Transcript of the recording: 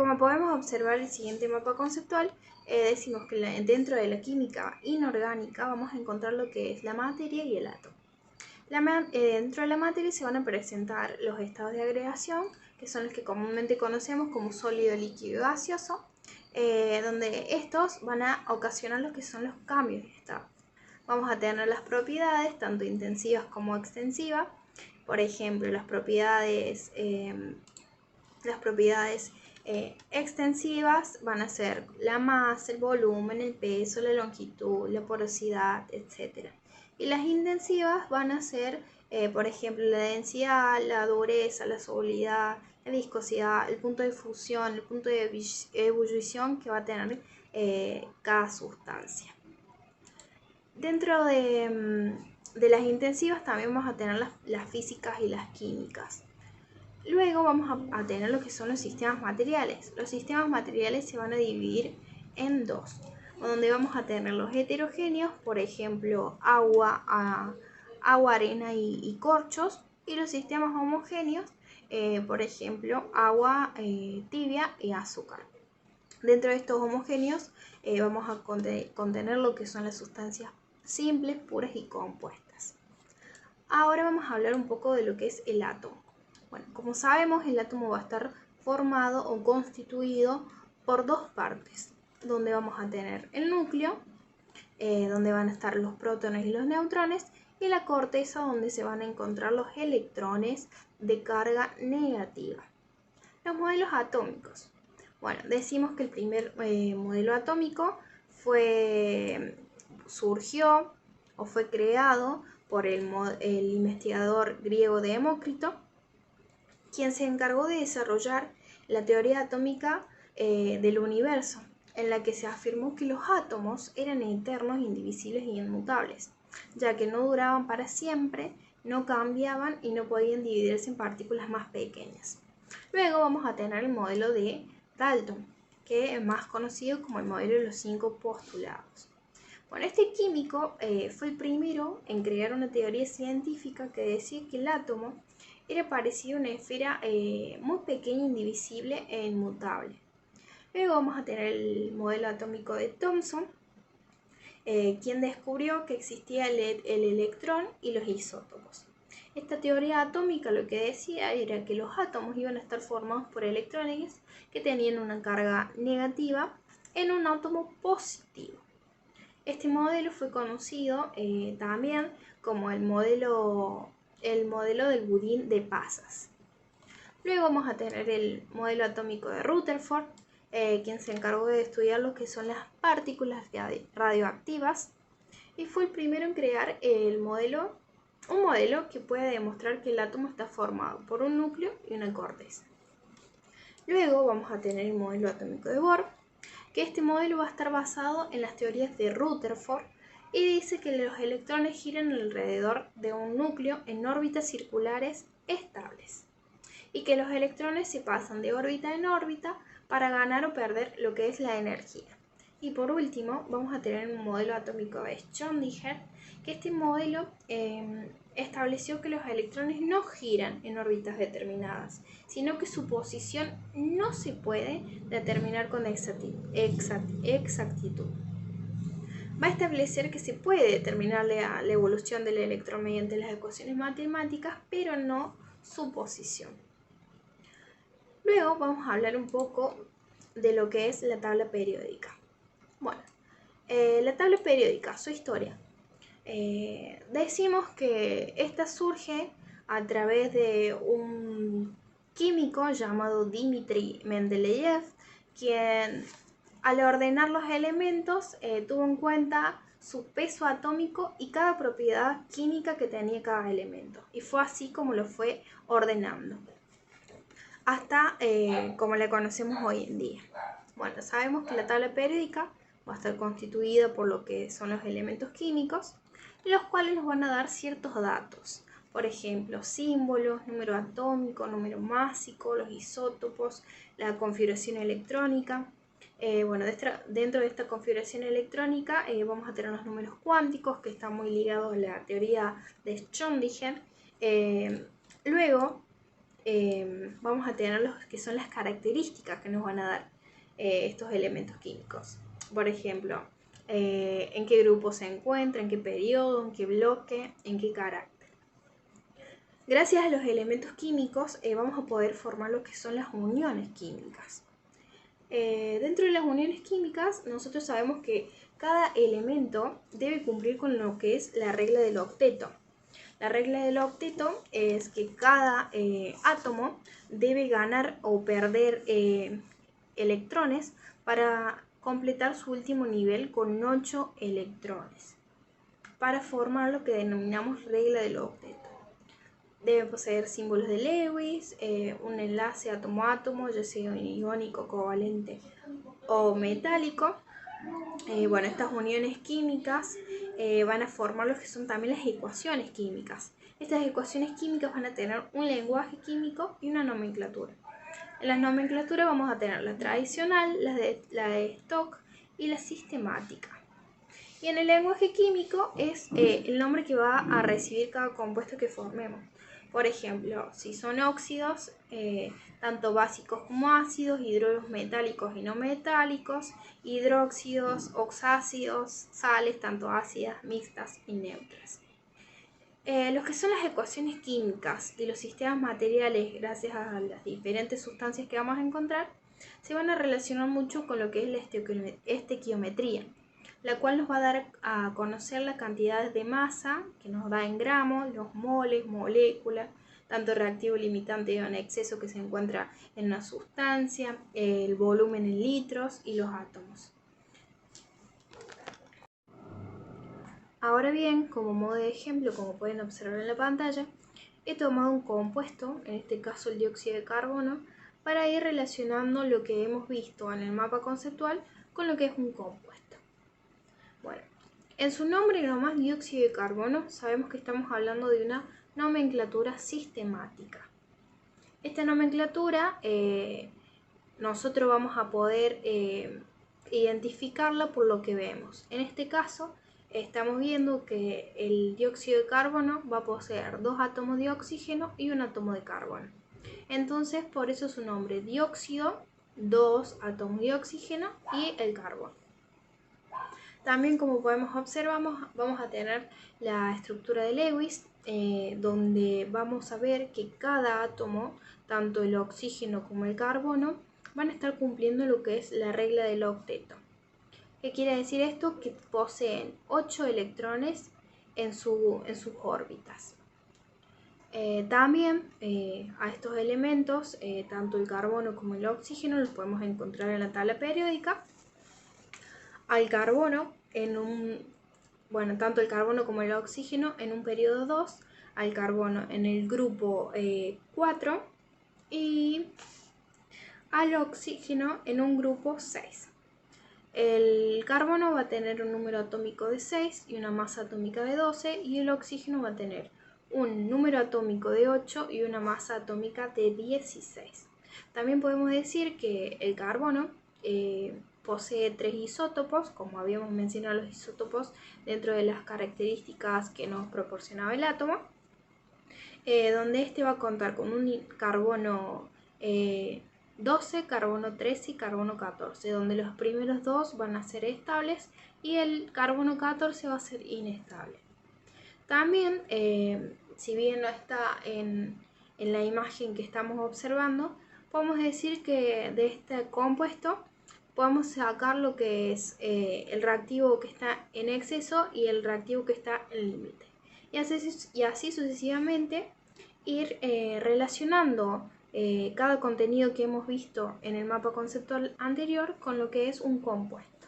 Como podemos observar el siguiente mapa conceptual, decimos que dentro de la química inorgánica vamos a encontrar lo que es la materia y el átomo. Dentro de la materia se van a presentar los estados de agregación, que son los que comúnmente conocemos como sólido, líquido y gaseoso, donde estos van a ocasionar lo que son los cambios de estado. Vamos a tener las propiedades, tanto intensivas como extensivas. Por ejemplo, las propiedades extensivas van a ser la masa, el volumen, el peso, la longitud, la porosidad, etc. Y las intensivas van a ser, por ejemplo, la densidad, la dureza, la solubilidad, la viscosidad, el punto de fusión, el punto de ebullición que va a tener cada sustancia. Dentro de las intensivas también vamos a tener las físicas y las químicas. Luego vamos a tener lo que son los sistemas materiales. Los sistemas materiales se van a dividir en dos, donde vamos a tener los heterogéneos, por ejemplo, agua, arena y corchos, y los sistemas homogéneos, por ejemplo, agua tibia y azúcar. Dentro de estos homogéneos vamos a contener lo que son las sustancias simples, puras y compuestas. Ahora vamos a hablar un poco de lo que es el átomo. Bueno, como sabemos, el átomo va a estar formado o constituido por dos partes, donde vamos a tener el núcleo, donde van a estar los protones y los neutrones, y la corteza, donde se van a encontrar los electrones de carga negativa. Los modelos atómicos. Bueno, decimos que el primer modelo atómico surgió o fue creado por el investigador griego Demócrito, quien se encargó de desarrollar la teoría atómica del universo, en la que se afirmó que los átomos eran eternos, indivisibles e inmutables, ya que no duraban para siempre, no cambiaban y no podían dividirse en partículas más pequeñas. Luego vamos a tener el modelo de Dalton, que es más conocido como el modelo de los 5 postulados. Bueno, este químico fue el primero en crear una teoría científica que decía que el átomo era parecido a una esfera muy pequeña, indivisible e inmutable. Luego vamos a tener el modelo atómico de Thomson, quien descubrió que existía el electrón y los isótopos. Esta teoría atómica lo que decía era que los átomos iban a estar formados por electrones que tenían una carga negativa en un átomo positivo. Este modelo fue conocido también como el modelo del budín de pasas. Luego vamos a tener el modelo atómico de Rutherford, quien se encargó de estudiar lo que son las partículas radioactivas, y fue el primero en crear un modelo que puede demostrar que el átomo está formado por un núcleo y una corteza. Luego vamos a tener el modelo atómico de Bohr, que este modelo va a estar basado en las teorías de Rutherford y dice que los electrones giran alrededor de un núcleo en órbitas circulares estables y que los electrones se pasan de órbita en órbita para ganar o perder lo que es la energía. Y por último vamos a tener un modelo atómico de Schrödinger, que este modelo estableció que los electrones no giran en órbitas determinadas, sino que su posición no se puede determinar con exactitud. Va a establecer que se puede determinar la evolución del electrón mediante las ecuaciones matemáticas, pero no su posición. Luego vamos a hablar un poco de lo que es la tabla periódica. Bueno, la tabla periódica, su historia. Decimos que esta surge a través de un químico llamado Dmitri Mendeleev, quien al ordenar los elementos tuvo en cuenta su peso atómico y cada propiedad química que tenía cada elemento, y fue así como lo fue ordenando hasta como la conocemos hoy en día. Bueno, sabemos que la tabla periódica va a estar constituida por lo que son los elementos químicos, los cuales nos van a dar ciertos datos. Por ejemplo, símbolos, número atómico, número másico, los isótopos, la configuración electrónica. Dentro de esta configuración electrónica vamos a tener los números cuánticos, que están muy ligados a la teoría de Schrödinger. Luego vamos a tener los que son las características que nos van a dar estos elementos químicos. Por ejemplo, en qué grupo se encuentra, en qué periodo, en qué bloque, en qué carácter. Gracias a los elementos químicos vamos a poder formar lo que son las uniones químicas. Dentro de las uniones químicas, nosotros sabemos que cada elemento debe cumplir con lo que es la regla del octeto. La regla del octeto es que cada átomo debe ganar o perder electrones para completar su último nivel con 8 electrones, para formar lo que denominamos regla del octeto. Deben poseer símbolos de Lewis, un enlace átomo-átomo, ya sea iónico, covalente o metálico. Bueno, estas uniones químicas van a formar lo que son también las ecuaciones químicas. Estas ecuaciones químicas van a tener un lenguaje químico y una nomenclatura. En la nomenclatura vamos a tener la tradicional, la de Stock y la sistemática. Y en el lenguaje químico es el nombre que va a recibir cada compuesto que formemos. Por ejemplo, si son óxidos, tanto básicos como ácidos, hidruros metálicos y no metálicos, hidróxidos, oxácidos, sales, tanto ácidas, mixtas y neutras. Lo que son las ecuaciones químicas y los sistemas materiales, gracias a las diferentes sustancias que vamos a encontrar, se van a relacionar mucho con lo que es la estequiometría, la cual nos va a dar a conocer la cantidad de masa que nos da en gramos, los moles, moléculas, tanto reactivo limitante o en exceso que se encuentra en una sustancia, el volumen en litros y los átomos. Ahora bien, como modo de ejemplo, como pueden observar en la pantalla, he tomado un compuesto, en este caso el dióxido de carbono, para ir relacionando lo que hemos visto en el mapa conceptual con lo que es un compuesto. Bueno, en su nombre nomás dióxido de carbono sabemos que estamos hablando de una nomenclatura sistemática. Esta nomenclatura nosotros vamos a poder identificarla por lo que vemos. En este caso estamos viendo que el dióxido de carbono va a poseer 2 átomos de oxígeno y un átomo de carbono. Entonces por eso su nombre dióxido, 2 átomos de oxígeno y el carbono. También, como podemos observar, vamos a tener la estructura de Lewis, donde vamos a ver que cada átomo, tanto el oxígeno como el carbono, van a estar cumpliendo lo que es la regla del octeto. ¿Qué quiere decir esto? Que poseen 8 electrones en sus órbitas. También a estos elementos, tanto el carbono como el oxígeno, los podemos encontrar en la tabla periódica. Al carbono, tanto el carbono como el oxígeno en un periodo 2, al carbono en el grupo 4 y al oxígeno en un grupo 6. El carbono va a tener un número atómico de 6 y una masa atómica de 12, y el oxígeno va a tener un número atómico de 8 y una masa atómica de 16. También podemos decir que el carbono posee 3 isótopos, como habíamos mencionado los isótopos dentro de las características que nos proporcionaba el átomo, donde este va a contar con un carbono 12, carbono 13 y carbono 14, donde los primeros dos van a ser estables y el carbono 14 va a ser inestable. También, si bien no está en la imagen que estamos observando, podemos decir que de este compuesto podemos sacar lo que es el reactivo que está en exceso y el reactivo que está en límite. Y así sucesivamente ir relacionando cada contenido que hemos visto en el mapa conceptual anterior con lo que es un compuesto.